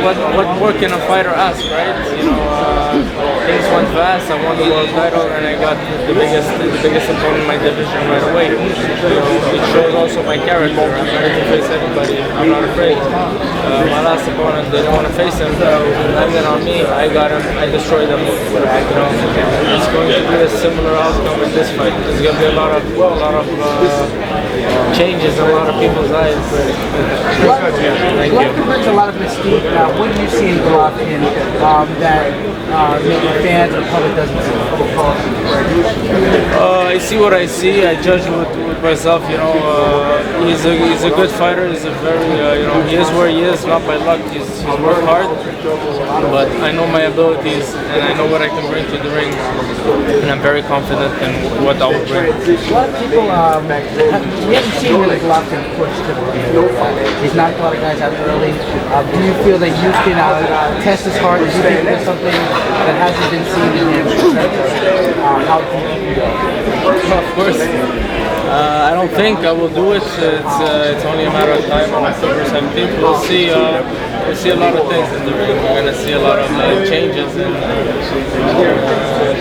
what more can a fighter ask, right? Things went fast. I won the world title, and I got the biggest opponent in my division right away. It shows also my character. I'm ready to face anybody. I'm not afraid. My last opponent, they didn't want to face him. Landed on me. I got him. I destroyed him. It's going to be a similar outcome in this fight. There's going to be a lot of changes in a lot of people's eyes. Golovkin brings a lot of mystique. What do you see in Golovkin that maybe fans or the public doesn't see? I see what I see. I judge with myself. He's a good fighter. He's a very he is where he is, not by luck. He's worked hard, but I know my abilities and I know what I can bring to the ring, and I'm very confident in what I will bring. A lot of people, we haven't seen really Golovkin push to the ring. He's knocked a lot of guys out early. Do you feel that you can test his heart? Do you think there's something that hasn't been seen in him? How deep you go? Of course. I don't think I will do it. It's only a matter of time on October 17th. We'll see a lot of things in the ring. We're going to see a lot of changes. And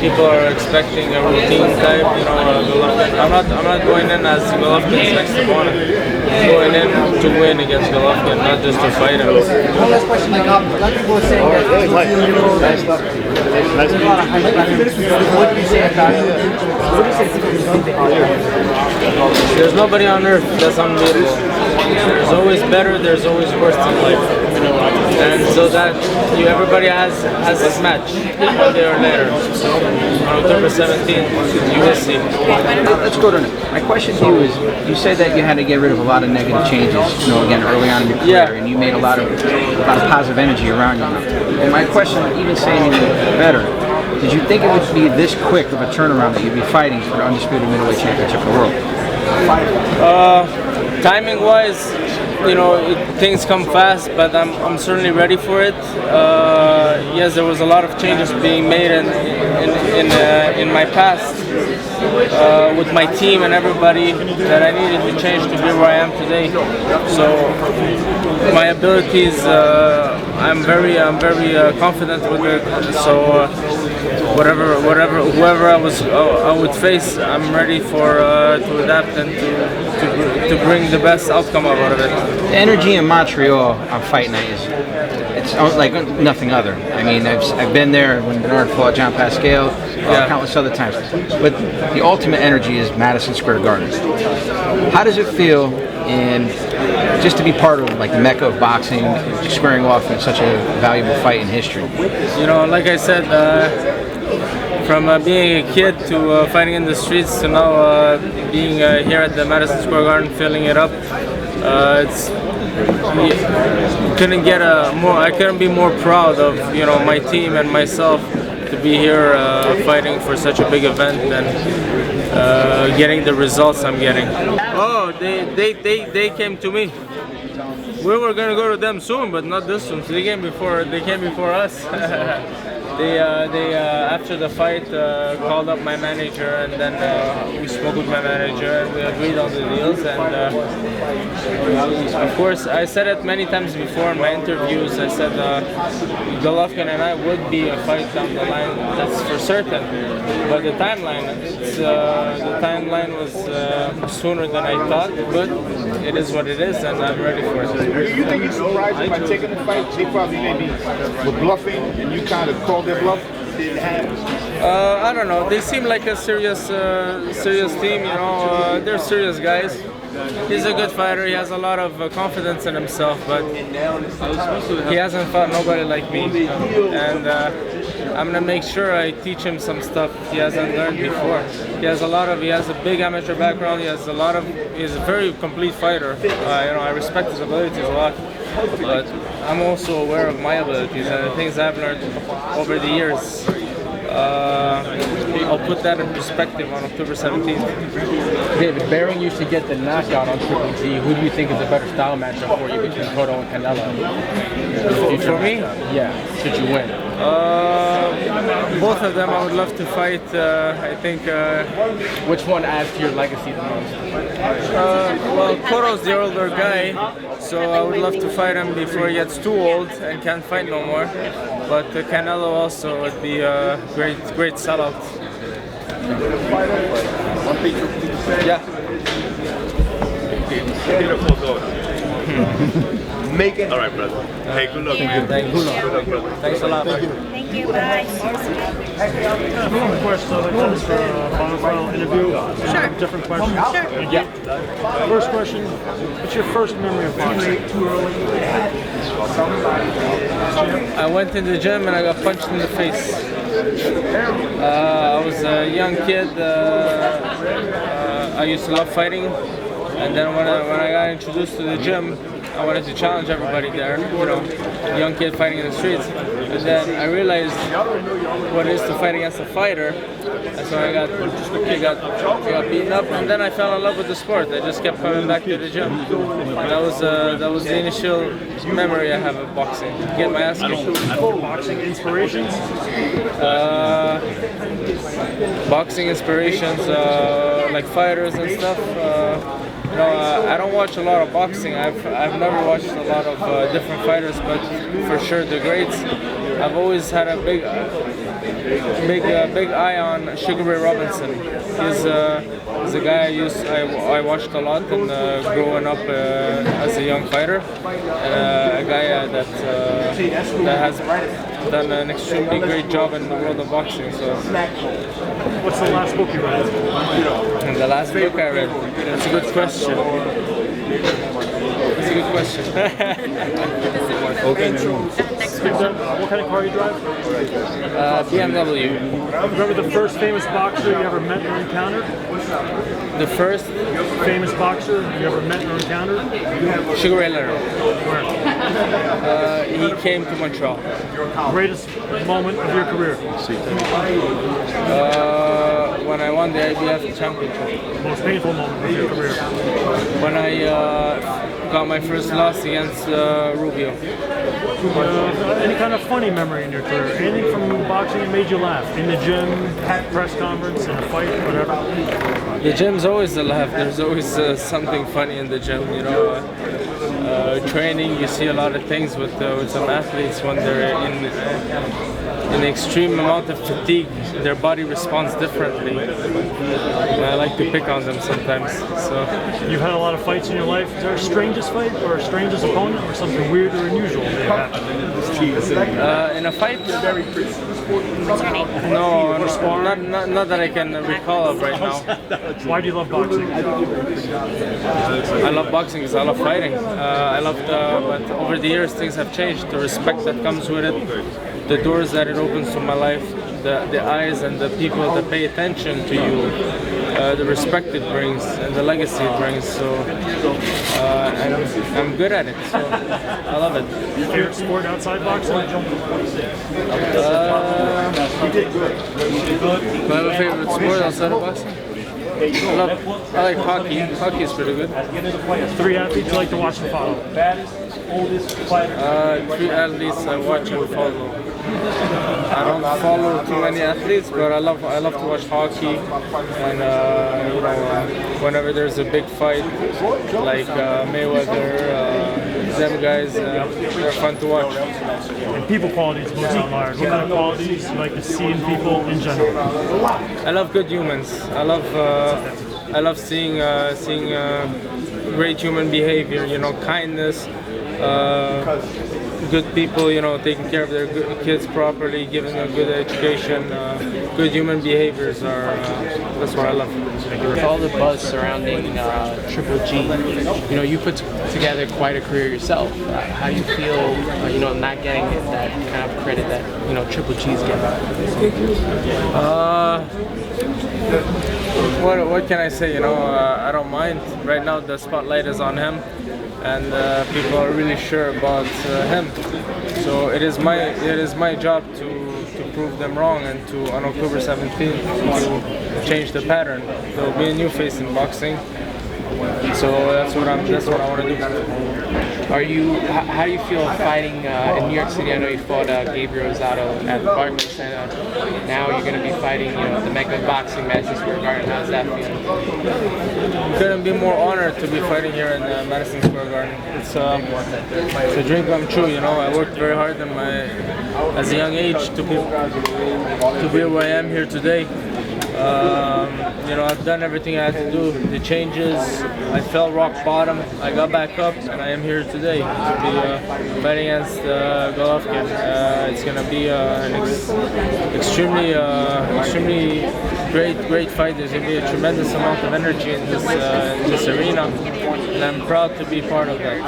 people are expecting a routine type. Golovkin. I'm not going in as Golovkin's next opponent. I'm going in to win against Golovkin, not just to fight him. One last question. A lot of people are saying that there's a lot of hype about him. What do you say about him? What do you say to people who think they are? There's nobody on earth that's unbeatable. There's always better, there's always worse in life. And so that everybody has this match, one day or later. So on October 17th, you will see. Let's go to my question to you is, you said that you had to get rid of a lot of negative changes, again early on in your career, and you made a lot of positive energy around you. And my question, even saying even better, did you think it would be this quick of a turnaround that you'd be fighting for the undisputed middleweight championship of the world? Timing-wise, things come fast, but I'm certainly ready for it. Yes, there was a lot of changes being made in my past with my team and everybody that I needed to change to be where I am today. So my abilities, I'm very confident with it. So whoever I would face, I'm ready to adapt and to bring the best outcome out of it. The energy in Montreal on fight night it's like nothing other. I mean, I've been there when Bernard fought John Pascal, countless other times. But the ultimate energy is Madison Square Garden. How does it feel just to be part of the mecca of boxing, squaring off in such a valuable fight in history? Like I said, from being a kid to fighting in the streets to now being here at the Madison Square Garden, filling it up, I couldn't be more proud of my team and myself to be here fighting for such a big event and getting the results I'm getting. Oh, they came to me. We were gonna go to them soon, but not this soon. So they came before us. They after the fight called up my manager, and then we spoke with my manager and we agreed on the deals. And of course, I said it many times before in my interviews. I said Golovkin and I would be a fight down the line. That's for certain. But the timeline was sooner than I thought. But it is what it is, and I'm ready for it. Do you think you're surprised by taking the fight? They probably maybe were bluffing, and you kind of called their bluff. Didn't happen. I don't know. They seem like a serious team. They're serious guys. He's a good fighter. He has a lot of confidence in himself, but he hasn't fought nobody like me. And I'm gonna make sure I teach him some stuff he hasn't learned before. He has a big amateur background. He's a very complete fighter. I respect his abilities a lot, but I'm also aware of my abilities and the things I've learned over the years. I'll put that in perspective on October 17th. David, Baron used to get the knockout on Triple G. Who do you think is a better style matchup for you between Cotto and Canelo? For me? Yeah, should you win? Both of them I would love to fight. I think. Which one adds to your legacy the most? Well, Cotto's the older guy, so I would love to fight him before he gets too old and can't fight no more. But Canelo also would be a great sellout. Yeah. Beautiful goal. Make it. All right, brother. Hey, good luck, man. Thank you. Good luck, brother. Thanks a lot. Thank you, bye. One question, final interview. Sure. Different questions. Sure. Yeah. First question, what's your first memory of boxing? I went in the gym and I got punched in the face. I was a young kid. I used to love fighting, and then when I got introduced to the gym, I wanted to challenge everybody there. You know, young kid fighting in the streets. And then I realized what it is to fight against a fighter. And so I got beaten up, and then I fell in love with the sport. I just kept coming back to the gym. And that was the initial memory I have of boxing. Get my ass kicked. Boxing inspirations? Boxing inspirations, like fighters and stuff. You know, I don't watch a lot of boxing. I've never watched a lot of different fighters, but for sure the greats. I've always had a big eye on Sugar Ray Robinson. He's a guy I watched a lot and growing up as a young fighter, and a guy that has done an extremely great job in the world of boxing. So, What's the last book you read? and the last book I read. That's a good question. That's a good question. What kind of car you drive? BMW. Remember the first famous boxer you ever met or encountered? The first Famous boxer you ever met or encountered? Sugar Ray Leonard. Where? He came to Montreal. Greatest moment of your career? When I won the IBF championship. Most painful moment of your career? When I got my first loss against Rubio. Any kind of funny memory in your career? Anything from boxing that made you laugh? In the gym, press conference, in a fight, whatever? The gym's always a laugh. There's always something funny in the gym, you know. Training, you see a lot of things with some athletes when they're in an extreme amount of fatigue. Their body responds differently. And I like to pick on them sometimes. So You've had a lot of fights in your life. Is there a strangest fight or a strangest opponent or something weird or unusual that happened? in a fight, no, not that I can recall of right now. Why do you love boxing? I love boxing because I love fighting. But over the years things have changed. The respect that comes with it, the doors that it opens to my life, the eyes and the people that pay attention to you, the respect it brings and the legacy it brings. So I'm good at it. So I love it. Your favorite sport outside boxing? Do I have a favorite sport outside of boxing? I like hockey. Hockey is pretty good. 3 athletes you like to watch and follow? 3 athletes I watch and follow. I don't follow too many athletes, but I love to watch hockey. And whenever there's a big fight like Mayweather, them guys, they're fun to watch. And people qualities most admired. What kind of qualities you like to see in people in general? I love good humans. I love seeing great human behavior. You know, kindness. Good people, you know, taking care of their kids properly, giving them a good education, good human behaviors that's what I love. With all the buzz surrounding Triple G, you know, you put together quite a career yourself. How do you feel, not getting that kind of credit that, Triple G's getting? What can I say? I don't mind. Right now the spotlight is on him, and people are really sure about him. So it is my job to prove them wrong and to, on October 17th, to change the pattern. There will be a new face in boxing. So So that's what I want to do. How do you feel fighting in New York City? I know you fought Gabriel Rosado at the Barclays Center. Now you're going to be fighting, the Mecca Boxing, Madison Square Garden. How's that feel? Couldn't be more honored to be fighting here in Madison Square Garden. It's a dream come true. I worked very hard as a young age to be where I am here today. I've done everything I had to do. The changes, I fell rock bottom. I got back up, and I am here today to be fighting against Golovkin. It's going to be an extremely great fight. There's going to be a tremendous amount of energy in this arena, and I'm proud to be part of that.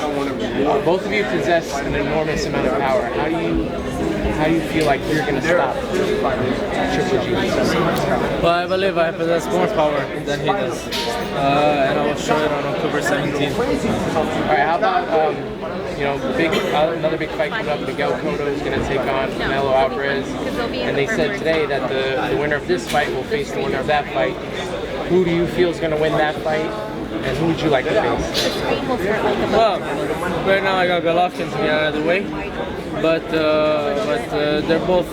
Both of you possess an enormous amount of power. How do you feel like you're going to stop Triple G? Well, I believe I possess more power than he does, and I will show it on October 17th. All right, how about another big fight coming up? Miguel Cotto is going to take on Canelo Alvarez, and they said today that the winner of this fight will face the winner of that fight. Who do you feel is going to win that fight? And who would you like to face? Well, right now I got Golovkin to get out of the way, but they're both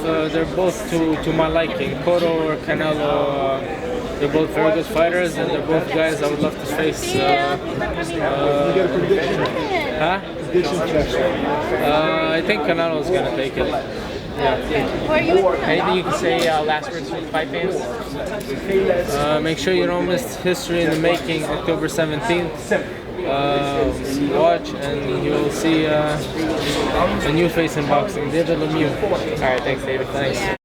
to my liking. Cotto or Canelo, they're both very good fighters, and they're both guys I would love to face. I think Canelo's gonna take it. Yeah. Anything you can say, last words for the fight fans? Make sure you don't miss History in the Making, October 17th. Watch and you will see a new face in boxing, David Lemieux. All right, thanks, David. Thanks.